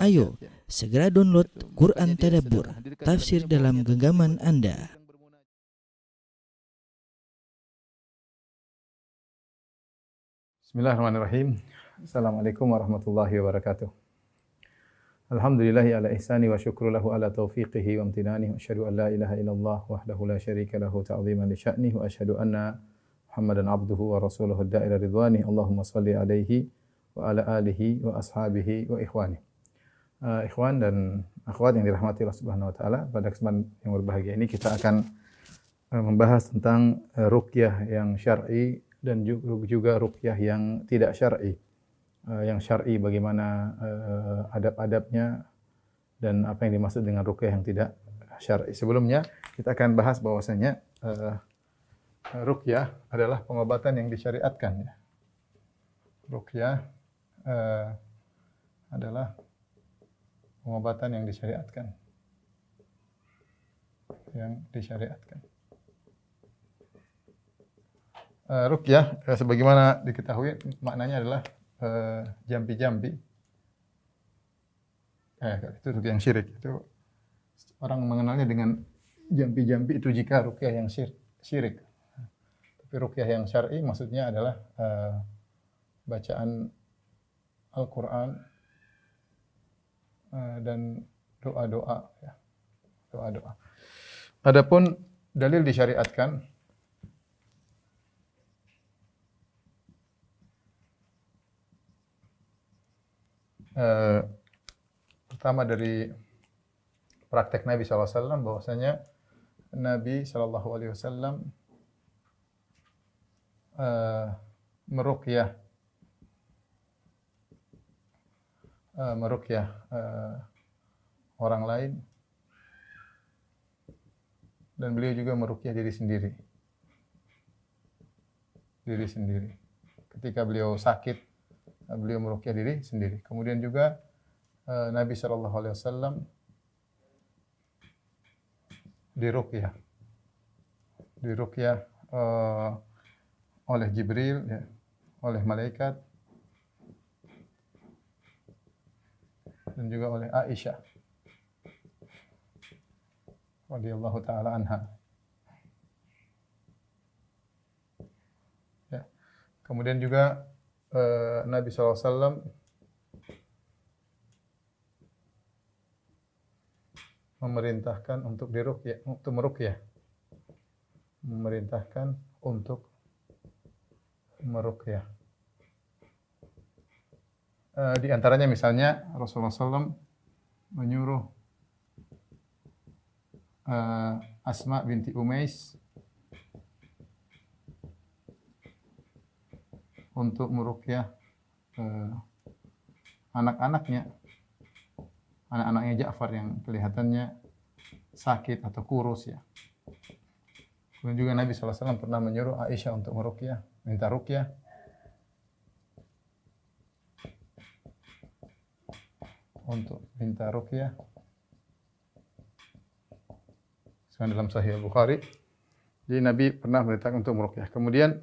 Ayo, segera download Quran Tadabbur, tafsir dalam genggaman Anda. Bismillahirrahmanirrahim. Assalamualaikum warahmatullahi wabarakatuh. Alhamdulillahi ala ihsani wa syukru lahu ala taufiqihi wa amtinani wa asyhadu an la ilaha illallah wahdahu la syarika lahu ta'ziman li sya'nihi wa asyhadu anna Muhammadan abduhu wa rasuluhu ad-da'ila ridwani. Allahumma salli alaihi wa ala alihi wa ashabihi wa ikhwani. Ikhwan dan akhwat yang dirahmati Allah Subhanahu wa taala, pada kesempatan yang berbahagia ini kita akan membahas tentang ruqyah yang syar'i dan juga ruqyah yang tidak syar'i. Yang syar'i bagaimana adab-adabnya dan apa yang dimaksud dengan ruqyah yang tidak syar'i. Sebelumnya kita akan bahas bahwasanya ruqyah adalah pengobatan yang disyariatkan, ya. Ruqyah adalah pengobatan yang disyariatkan. Ruqyah sebagaimana diketahui maknanya adalah jampi-jampi. Itu ruqyah yang syirik. Itu orang mengenalnya dengan jampi-jampi itu jika ruqyah yang syirik. Tapi ruqyah yang syar'i maksudnya adalah bacaan Al-Qur'an dan doa-doa, ya. Doa-doa. Adapun dalil disyariatkan pertama dari praktek Nabi SAW bahwasanya Nabi SAW meruqyah orang lain, dan beliau juga meruqyah diri sendiri. Ketika beliau sakit, beliau meruqyah diri sendiri. Kemudian juga Nabi SAW diruqyah oleh Jibril, ya, oleh malaikat, dan juga oleh Aisyah radhiyallahu taala anha. Ya. Kemudian juga Nabi SAW memerintahkan untuk meruqyah. Di antaranya misalnya Rasulullah SAW menyuruh Asma binti Umais untuk meruqyah anak-anaknya Ja'far yang kelihatannya sakit atau kurus, ya. Kemudian juga Nabi SAW pernah menyuruh Aisyah untuk minta ruqyah. Sekarang dalam Sahih Bukhari. Jadi Nabi pernah memerintahkan untuk meruqyah. Kemudian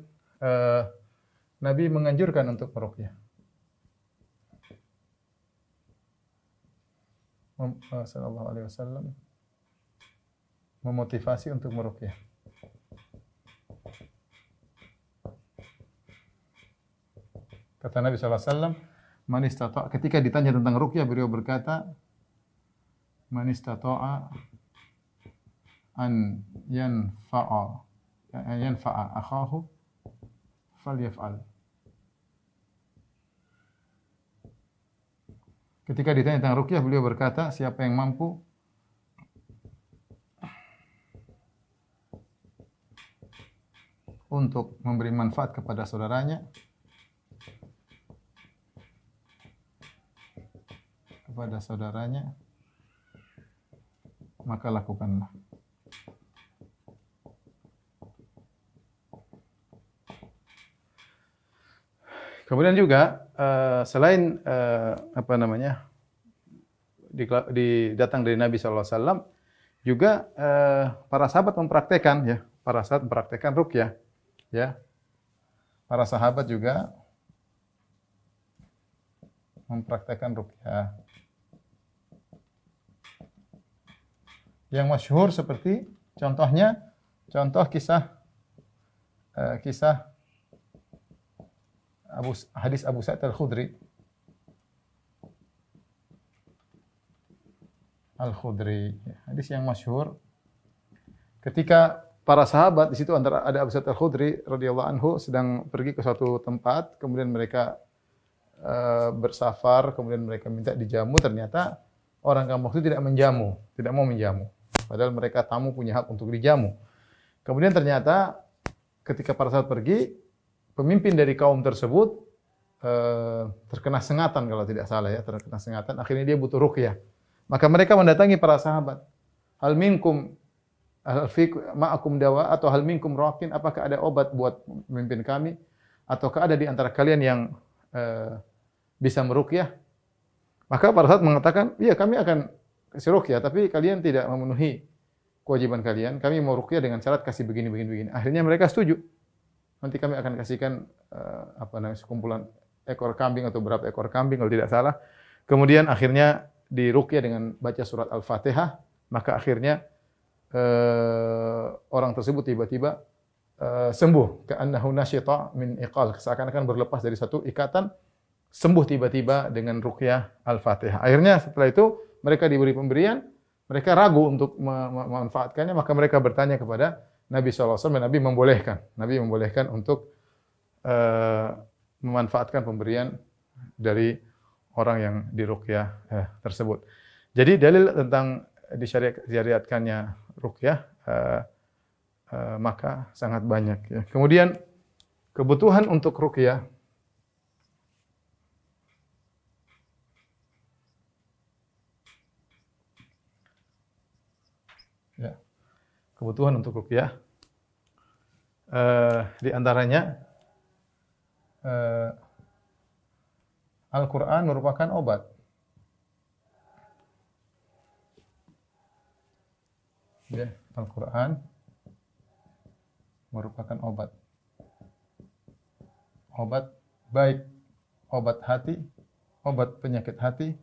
Nabi menganjurkan untuk meruqyah. Sallallahu alaihi wasallam memotivasi untuk meruqyah. Kata Nabi sallallahu alaihi wasallam, "Man istata'a," ketika ditanya tentang ruqyah beliau berkata, "Man istata'a an yanfa'a akhahu falyaf'al." Ketika ditanya tentang ruqyah beliau berkata, siapa yang mampu untuk memberi manfaat kepada saudaranya, maka lakukanlah. Kemudian juga selain datang dari Nabi SAW, juga para sahabat mempraktekkan ruqyah, ya. Para sahabat juga mempraktekkan ruqyah. yang masyhur seperti contoh kisah hadis Abu Sa'id Al-Khudri. Hadis yang masyhur ketika para sahabat di situ antara ada Abu Sa'id Al-Khudri radhiyallahu anhu sedang pergi ke suatu tempat, kemudian mereka bersafar, kemudian mereka minta dijamu, ternyata orang kampung itu tidak mau menjamu. Padahal mereka tamu punya hak untuk dijamu. Kemudian ternyata ketika para sahabat pergi, pemimpin dari kaum tersebut terkena sengatan kalau tidak salah ya, terkena sengatan, akhirnya dia butuh ruqyah. Maka mereka mendatangi para sahabat. Hal minkum ma'akum dawa atau hal minkum raqin, apakah ada obat buat pemimpin kami ataukah ada di antara kalian yang bisa meruqyah? Maka para sahabat mengatakan, "Iya, kami akan kasih ruqyah, tapi kalian tidak memenuhi kewajiban kalian. Kami mau ruqyah dengan syarat kasih begini. Akhirnya mereka setuju. Nanti kami akan kasihkan sekumpulan ekor kambing atau berapa ekor kambing kalau tidak salah. Kemudian akhirnya diruqyah dengan baca surat Al-Fatihah, maka akhirnya orang tersebut tiba-tiba sembuh, ka'annahu nasyita min iqal, seakan-akan berlepas dari satu ikatan, sembuh tiba-tiba dengan ruqyah Al-Fatihah. Akhirnya setelah itu mereka diberi pemberian, mereka ragu untuk memanfaatkannya, maka mereka bertanya kepada Nabi SAW, dan Nabi membolehkan untuk memanfaatkan pemberian dari orang yang diruqyah tersebut. Jadi dalil tentang disyariatkannya ruqyah maka sangat banyak ya. Kemudian kebutuhan untuk ruqyah ya. Kebutuhan untuk ruqyah di antaranya Al-Quran merupakan obat. Ya, Al-Quran merupakan obat. Obat baik, obat hati, obat penyakit hati,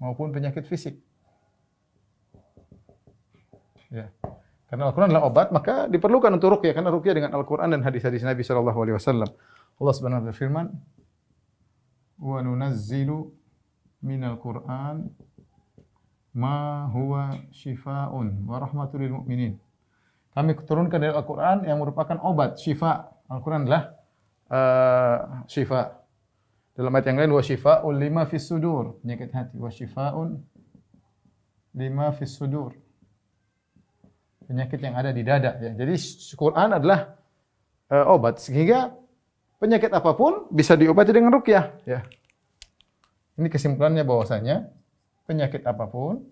maupun penyakit fisik. Ya. Karena Al-Quran adalah obat, maka diperlukan untuk ruqyah, karena ruqyah dengan Al-Quran dan hadis-hadis Nabi sallallahu alaihi wasallam. Allah Subhanahu wa taala firman, "Wa nunazzilu minal Qur'an ma huwa syifaa'un wa rahmatul lil mu'minin." Kami turunkan dari Al-Quran yang merupakan obat, syifa. Al-Quran adalah syifa. Dalam ayat yang lain, wa syifaa'un lima fis sudur, penyakit hati, wa syifaa'un lima fis sudur, penyakit yang ada di dada ya. Jadi Quran adalah obat, sehingga penyakit apapun bisa diobati dengan ruqyah ya. Ini kesimpulannya bahwasanya penyakit apapun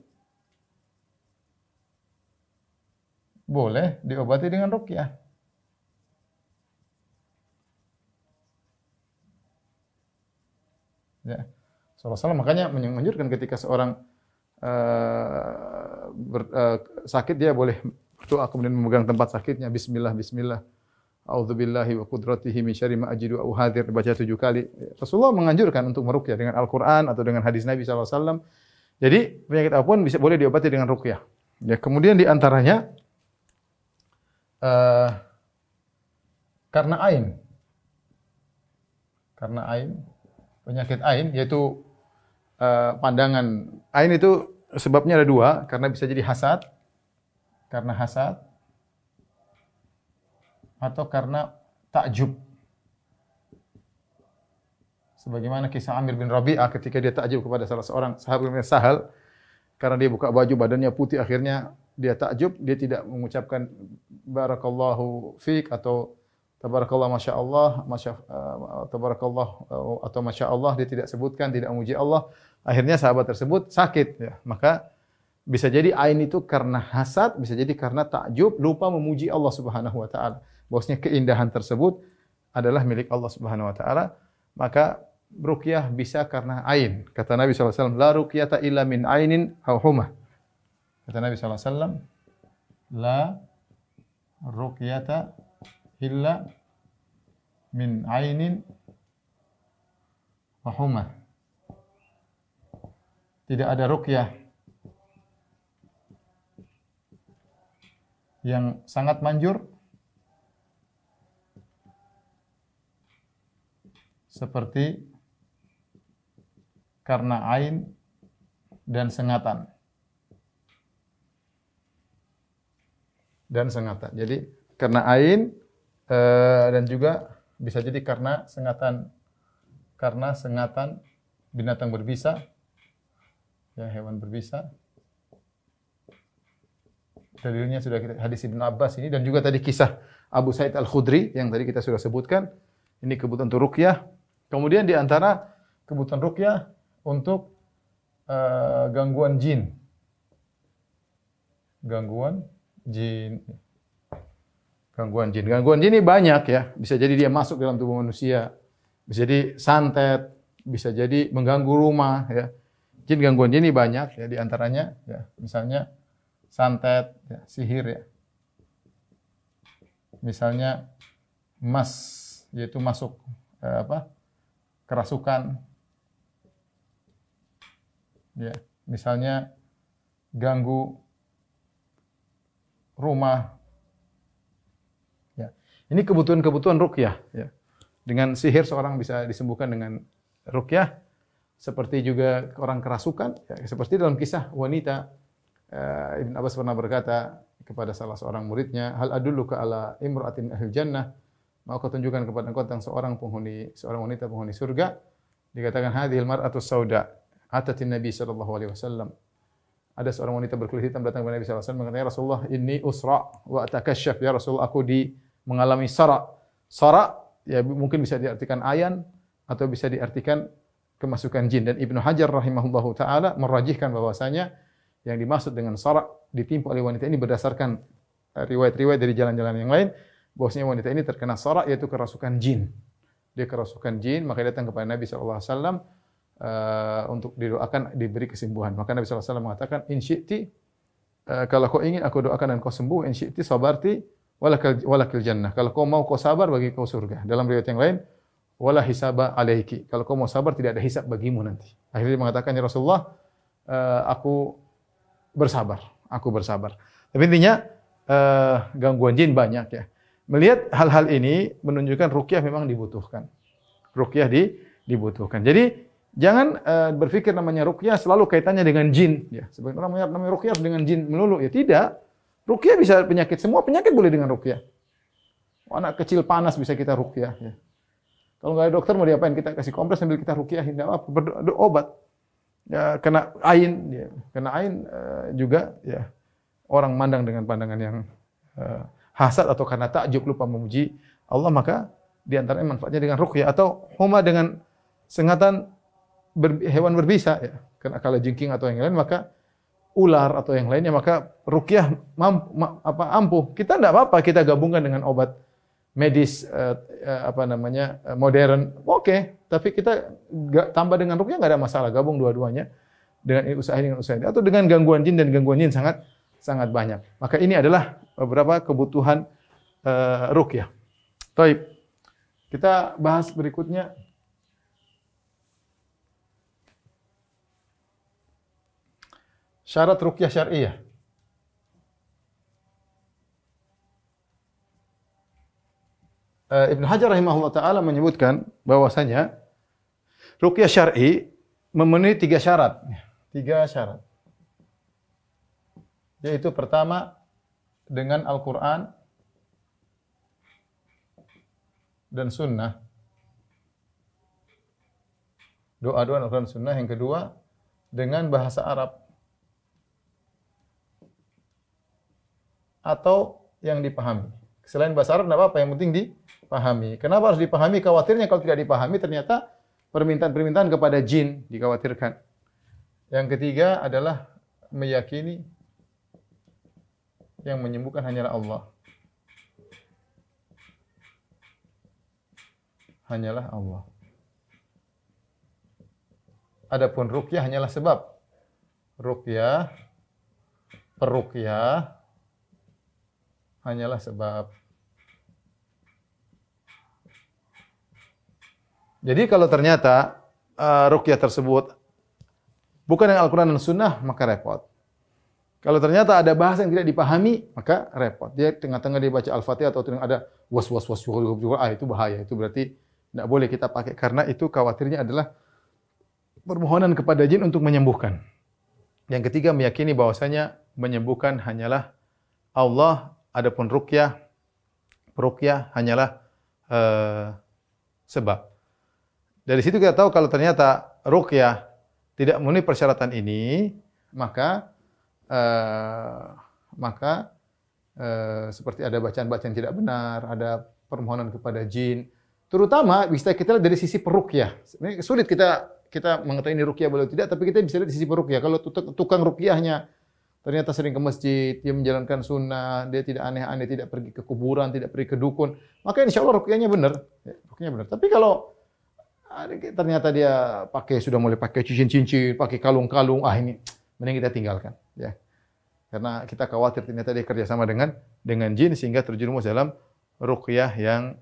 boleh diobati dengan ruqyah. Ya. Rasulullah makanya menganjurkan ketika seorang sakit, dia boleh berdoa kemudian memegang tempat sakitnya, bismillah, a'udzubillahi wa qudratihi min syarri ma ajidu au hadir, baca 7 kali. Rasulullah menganjurkan untuk meruqyah dengan Al-Qur'an atau dengan hadis Nabi sallallahu alaihi wasallam. Jadi penyakit apapun boleh diobati dengan ruqyah. Ya, kemudian di antaranya karena ain. Penyakit ain yaitu pandangan. Ain itu sebabnya ada 2, karena bisa jadi hasad, atau karena takjub. Sebagaimana kisah Amir bin Rabi'ah ketika dia takjub kepada salah seorang sahabat namanya Sahal, karena dia buka baju badannya putih, akhirnya dia takjub, dia tidak mengucapkan barakallahu fiik atau tabarakallah masyaallah, tabarakallah atau masyaallah, dia tidak sebutkan, tidak memuji Allah. Akhirnya sahabat tersebut sakit ya. Maka bisa jadi ain itu karena hasad, bisa jadi karena takjub, lupa memuji Allah Subhanahu wa taala. Bahwasanya keindahan tersebut adalah milik Allah Subhanahu wa taala, maka ruqyah bisa karena ain. Kata Nabi sallallahu alaihi wasallam, la ruqyata illa min ainin aw humah. Kata Nabi sallallahu alaihi wasallam, la ruqyata illa min ainin wa humah. Tidak ada ruqyah yang sangat manjur seperti karena ain dan sengatan. Jadi karena ain dan juga bisa jadi karena sengatan binatang berbisa, ya, hewan berbisa. Dalilnya sudah kita hadis Ibnu Abbas ini, dan juga tadi kisah Abu Sa'id Al-Khudri yang tadi kita sudah sebutkan. Ini kebutuhan untuk ruqyah. Kemudian di antara kebutuhan ruqyah untuk gangguan jin. Gangguan jin ini banyak ya. Bisa jadi dia masuk dalam tubuh manusia, bisa jadi santet, bisa jadi mengganggu rumah ya. Gangguan jin ini banyak ya, di antaranya ya, misalnya santet, ya, sihir ya. Misalnya mas, yaitu masuk kerasukan. Ya, misalnya ganggu rumah. Ya. Ini kebutuhan ruqyah ya. Dengan sihir seorang bisa disembuhkan dengan ruqyah, seperti juga orang kerasukan ya, seperti dalam kisah wanita Ibn Abbas pernah berkata kepada salah seorang muridnya, "Hal adulluka ala imra'atin ahli jannah?" Mau kau tunjukkan kepada engkau tentang seorang wanita penghuni surga. Dikatakan hadhil mar'atu sauda atatin Nabi sallallahu alaihi wasallam. Ada seorang wanita berkulit hitam datang kepada Nabi sallallahu alaihi wasallam mengatakan, "Ya Rasulullah, inni usra wa atakashaf." Ya Rasulullah, aku mengalami sara. Sara ya mungkin bisa diartikan ayan atau bisa diartikan kemasukan jin, dan Ibnu Hajar rahimahullahu taala merajihkan bahwasanya yang dimaksud dengan sara ditimpa oleh wanita ini berdasarkan riwayat-riwayat dari jalan-jalan yang lain, bahwasanya wanita ini terkena sara yaitu kerasukan jin. Dia kerasukan jin, maka dia datang kepada Nabi sallallahu alaihi wasallam untuk didoakan diberi kesembuhan. Maka Nabi sallallahu alaihi wasallam mengatakan, "In syi'ti, kalau kau ingin aku doakan dan kau sembuh, in syi'ti sabarti walakil jannah." Kalau kau mau kau sabar, bagi kau surga. Dalam riwayat yang lain, wala hisaba alaiki. Kalau kau mau sabar, tidak ada hisab bagimu nanti. Akhirnya dia mengatakan, "Ya Rasulullah, aku bersabar." Tapi intinya gangguan jin banyak ya. Melihat hal-hal ini menunjukkan ruqyah memang dibutuhkan. Dibutuhkan. Jadi jangan berpikir namanya ruqyah selalu kaitannya dengan jin ya. Sebagian orang namanya ruqyah dengan jin melulu ya, tidak. Ruqyah bisa penyakit, semua penyakit boleh dengan ruqyah. Anak kecil panas bisa kita ruqyah ya. Kalau nggak ada dokter mau diapain? Kita kasih kompres sambil kita ruqyahin, enggak apa, obat. Ya, kena ain juga ya. Orang mandang dengan pandangan yang hasad atau karena takjub lupa memuji Allah, maka di antaranya manfaatnya dengan ruqyah, atau homa dengan sengatan hewan berbisa ya. Karena kalajengking atau yang lain, maka ular atau yang lainnya, maka ruqyah ampuh. Kita enggak apa-apa kita gabungkan dengan obat medis modern. Oke, tapi kita tambah dengan ruqyah enggak ada masalah, gabung dua-duanya dengan usaha ini atau dengan gangguan jin, dan gangguan jin sangat banyak. Maka ini adalah beberapa kebutuhan ruqyah. Baik. Kita bahas berikutnya. Syarat ruqyah syar'iyah. Ibnu Hajar rahimahullah taala menyebutkan bahwasanya ruqyah syar'i memenuhi 3 syarat. 3 syarat. Yaitu pertama dengan Al-Qur'an dan sunnah. Doa-doa Al-Qur'an dan sunnah. Yang kedua dengan bahasa Arab atau yang dipahami. Selain bahasa Arab tidak apa-apa, yang penting dipahami. Kenapa harus dipahami? Khawatirnya kalau tidak dipahami ternyata permintaan-permintaan kepada jin dikhawatirkan. Yang ketiga adalah meyakini yang menyembuhkan hanyalah Allah. Hanyalah Allah. Adapun ruqyah hanyalah sebab. Ruqyah, peruqyah hanyalah sebab. Jadi kalau ternyata ruqyah tersebut bukan dengan Al-Quran dan Sunnah, maka repot. Kalau ternyata ada bahasa yang tidak dipahami, maka repot. Dia tengah-tengah dia baca Al-Fatihah atau ada was-was itu bahaya. Itu berarti tidak boleh kita pakai karena itu khawatirnya adalah permohonan kepada jin untuk menyembuhkan. Yang ketiga meyakini bahwasanya menyembuhkan hanyalah Allah, adapun ruqyah hanyalah sebab. Dari situ kita tahu kalau ternyata ruqyah tidak memenuhi persyaratan ini, maka seperti ada bacaan-bacaan tidak benar, ada permohonan kepada jin, terutama bisa kita lihat dari sisi peruqyah. Ini sulit kita mengetahui ini ruqyah boleh tidak, tapi kita bisa lihat di sisi peruqyah. Kalau tukang ruqyahnya ternyata sering ke masjid, dia menjalankan sunnah, dia tidak aneh-aneh, tidak pergi ke kuburan, tidak pergi ke dukun, maka insya Allah ruqyahnya benar. Ya, ruqyahnya benar. Tapi kalau ternyata dia sudah mulai pakai cincin-cincin, pakai kalung-kalung, ini mending kita tinggalkan. Ya. Karena kita khawatir ternyata dia kerjasama dengan jin sehingga terjerumus dalam ruqyah yang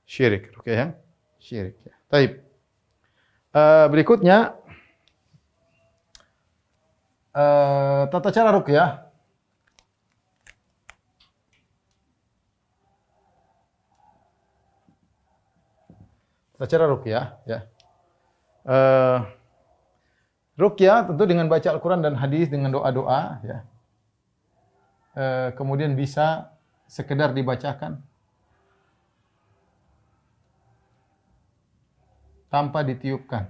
syirik. Ruqyah yang syirik. Ya. Taib. Berikutnya tata cara ruqyah. Tata cara ruqyah, ya. Ruqyah tentu dengan baca Al-Quran dan hadis dengan doa-doa, ya. Kemudian bisa sekedar dibacakan tanpa ditiupkan.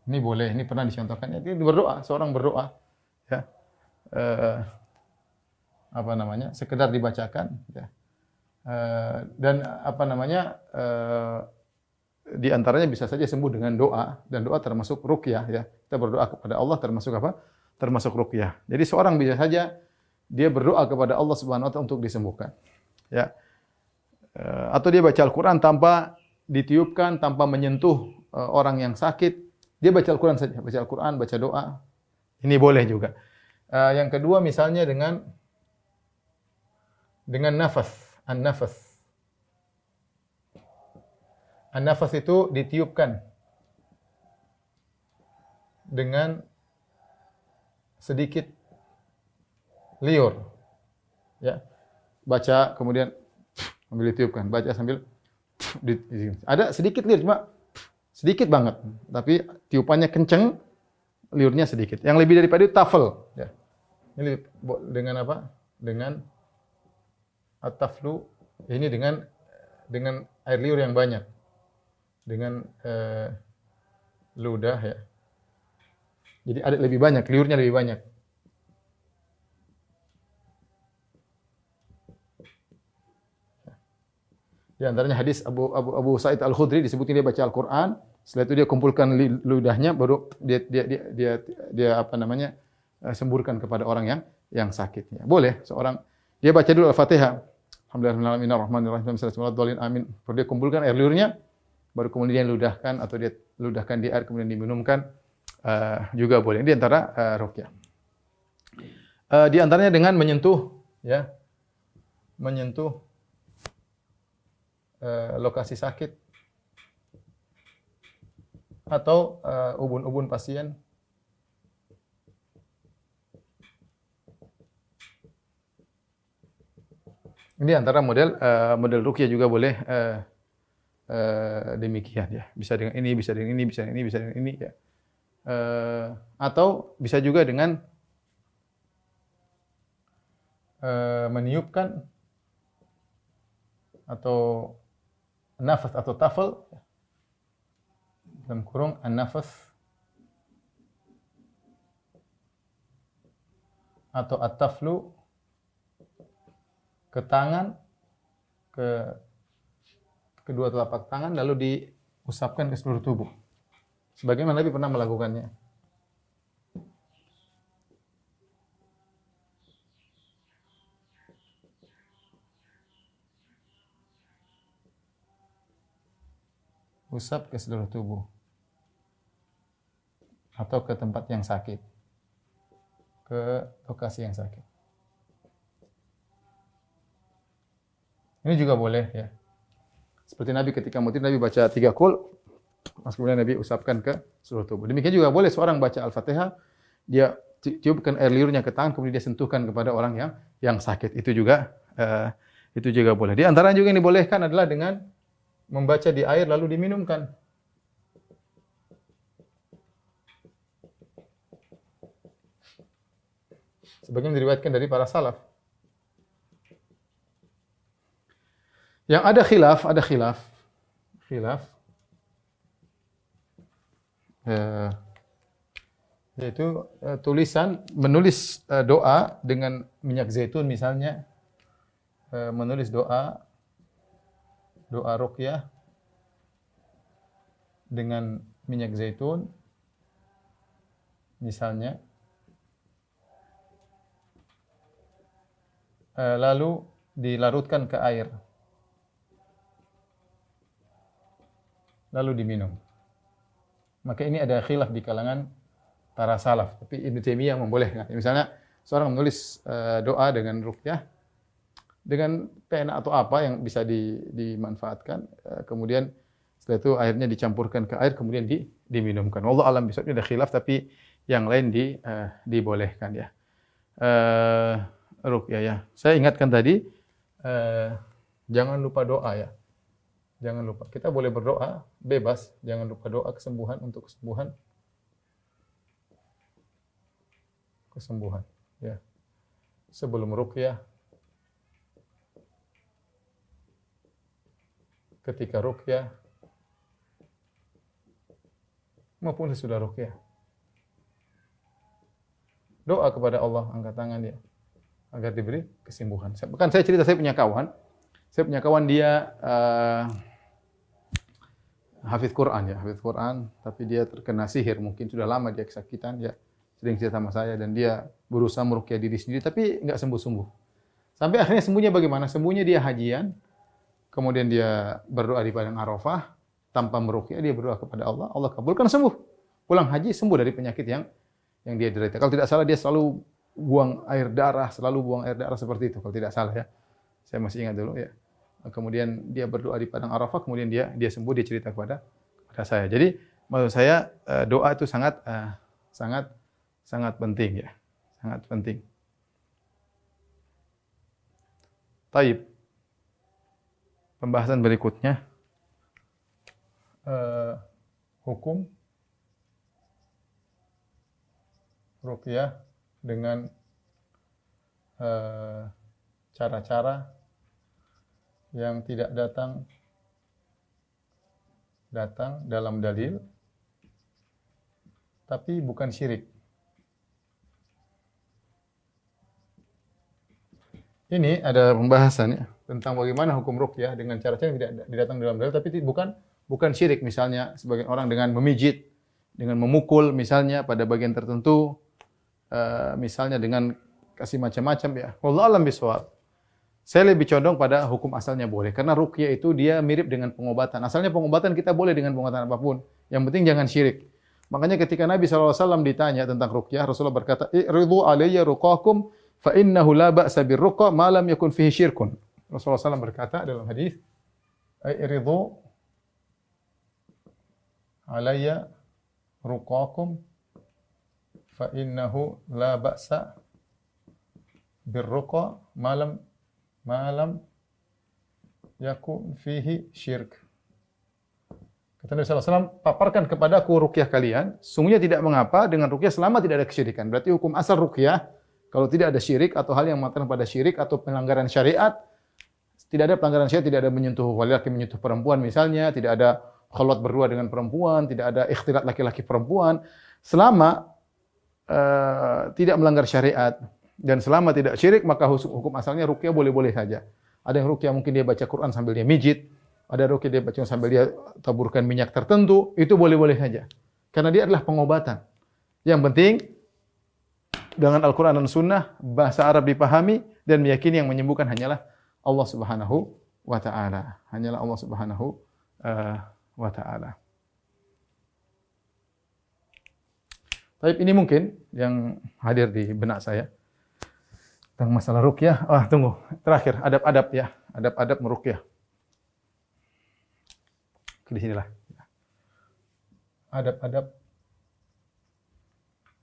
Ini boleh, ini pernah dicontohkan. Ini berdoa, seorang berdoa, ya. Sekedar dibacakan, ya. Dan di antaranya bisa saja sembuh dengan doa, dan doa termasuk ruqyah, ya. Kita berdoa kepada Allah termasuk apa? Termasuk ruqyah. Jadi seorang bisa saja dia berdoa kepada Allah Subhanahu wa taala untuk disembuhkan. Ya. Atau dia baca Al-Qur'an tanpa ditiupkan, tanpa menyentuh orang yang sakit. Dia baca Al-Qur'an saja, baca Al-Qur'an, baca doa. Ini boleh juga. Yang kedua misalnya dengan nafas, an-nafas. An-nafas itu ditiupkan dengan sedikit liur. Ya. Baca kemudian sambil ditiupkan, baca sambil ada sedikit liur cuma sedikit banget, tapi tiupannya kenceng, liurnya sedikit. Yang lebih daripada itu tafel, ya. Ini dengan apa? Dengan at-taflu, ini dengan air liur yang banyak. Dengan ludah, ya. Jadi ada lebih banyak, liurnya lebih banyak. Di antaranya hadis Abu Sa'id Al-Khudri disebutin dia baca Al-Qur'an, setelah itu dia kumpulkan ludahnya baru dia semburkan kepada orang yang sakit, ya. Boleh seorang dia baca dulu Al-Fatihah. Alhamdulillahirrahmanirrahim. Amin. Baru dia kumpulkan air liurnya, baru kemudian ludahkan atau dia ludahkan di air kemudian diminumkan, juga boleh. Di antara ruqyah. Di antaranya dengan menyentuh, ya. Menyentuh lokasi sakit atau ubun-ubun pasien. Ini antara model ruqyah juga boleh demikian, ya. Bisa dengan ini, bisa dengan ini, bisa dengan ini, bisa dengan ini, ya. Atau bisa juga dengan meniupkan atau nafas atau tafel, dalam kurung an-nafas atau at-taflu ke tangan, ke kedua telapak tangan, lalu diusapkan ke seluruh tubuh. Sebagaimana Nabi pernah melakukannya. Usap ke seluruh tubuh. Atau ke tempat yang sakit. Ke lokasi yang sakit. Ini juga boleh, ya. Seperti Nabi ketika mau tidur, Nabi baca 3 qul, Kemudian Nabi usapkan ke seluruh tubuh. Demikian juga boleh seorang baca Al-Fatihah, dia tiupkan air liurnya ke tangan, kemudian dia sentuhkan kepada orang yang sakit. Itu juga boleh. Di antara juga yang dibolehkan adalah dengan membaca di air lalu diminumkan. Sebagian diriwayatkan dari para salaf. Yang ada khilaf. Yaitu menulis doa dengan minyak zaitun misalnya, menulis doa ruqyah dengan minyak zaitun misalnya, lalu dilarutkan ke air, lalu diminum. Maka ini ada khilaf di kalangan para salaf, tapi Ibnu Taimiyah membolehkan. Misalnya seorang menulis doa dengan ruqyah dengan pena atau apa yang bisa dimanfaatkan, kemudian setelah itu airnya dicampurkan ke air, kemudian diminumkan. Wallahu alam bisawab, ada khilaf, tapi yang lain dibolehkan ya. Ruqyah ya. Saya ingatkan tadi, jangan lupa doa ya. Jangan lupa. Kita boleh berdoa bebas, jangan lupa doa kesembuhan untuk kesembuhan ya. Sebelum ruqyah, ketika ruqyah, maupun sesudah ruqyah. Doa kepada Allah, angkat tangan dia agar diberi kesembuhan. Bahkan saya cerita, saya punya kawan dia hafidz Quran, tapi dia terkena sihir, mungkin sudah lama dia kesakitan, dia sering cerita sama saya, dan dia berusaha meruqyah diri sendiri, tapi enggak sembuh-sembuh. Sampai akhirnya sembuhnya bagaimana? Sembuhnya dia hajian, kemudian dia berdoa di padang Arafah, tanpa meruqyah, dia berdoa kepada Allah, Allah kabulkan, sembuh. Pulang haji, sembuh dari penyakit yang dia derita. Kalau tidak salah, dia selalu buang air darah seperti itu, kalau tidak salah ya. Saya masih ingat dulu ya. Kemudian dia berdoa di padang Arafah, kemudian dia sembuh, dia cerita kepada saya. Jadi maksud saya doa itu sangat penting ya, sangat penting. Taib. Pembahasan berikutnya, hukum ruqyah dengan cara-cara yang tidak datang dalam dalil, tapi bukan syirik. Ini ada pembahasan ya tentang bagaimana hukum ruqyah dengan cara-cara yang tidak datang dalam dalil, tapi bukan syirik. Misalnya sebagian orang dengan memijit, dengan memukul misalnya pada bagian tertentu, misalnya dengan kasih macam-macam ya. Wallahu a'lam bishawab. Saya lebih condong pada hukum asalnya boleh, karena ruqyah itu dia mirip dengan pengobatan. Asalnya pengobatan kita boleh dengan pengobatan apapun, yang penting jangan syirik. Makanya ketika Nabi SAW ditanya tentang ruqyah, Rasulullah berkata, "Iridhu alayya ruqakum fa innahu la ba'sa birruqa ma lam yakun fihi syirkun." Rasulullah SAW berkata dalam hadis, "Iridhu alayya ruqakum fa innahu la ba'sa birruqa malam yakun fihi syirk." Kata Nabi SAW, paparkan kepadaku ruqyah kalian, sungguhnya tidak mengapa dengan ruqyah selama tidak ada kesyirikan. Berarti hukum asal ruqyah, kalau tidak ada syirik atau hal yang mengatakan pada syirik atau pelanggaran syariat, tidak ada pelanggaran syariat, tidak ada menyentuh laki menyentuh perempuan misalnya, tidak ada khalat berdua dengan perempuan, tidak ada ikhtilat laki-laki perempuan, selama tidak melanggar syariat dan selama tidak syirik, maka hukum asalnya ruqyah boleh-boleh saja. Ada yang ruqyah mungkin dia baca Quran sambil dia mijit, ada ruqyah dia baca sambil dia taburkan minyak tertentu, itu boleh-boleh saja. Karena dia adalah pengobatan. Yang penting dengan Al-Quran dan Sunnah, bahasa Arab dipahami dan meyakini yang menyembuhkan hanyalah Allah Subhanahu wa taala. Hanyalah Allah Subhanahu wa taala. Tapi ini mungkin yang hadir di benak saya tentang masalah ruqyah. Tunggu. Terakhir, adab-adab ya. Adab-adab meruqyah. Di sinilah. adab-adab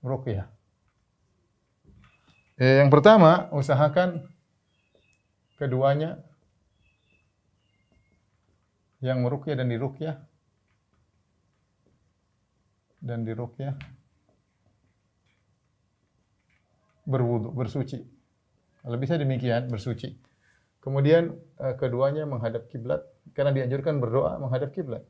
ruqyah. Yang pertama, usahakan keduanya yang meruqyah dan diruqyah berwudu, bersuci. Kalau bisa demikian, bersuci. Kemudian keduanya menghadap kiblat karena dianjurkan berdoa menghadap kiblat.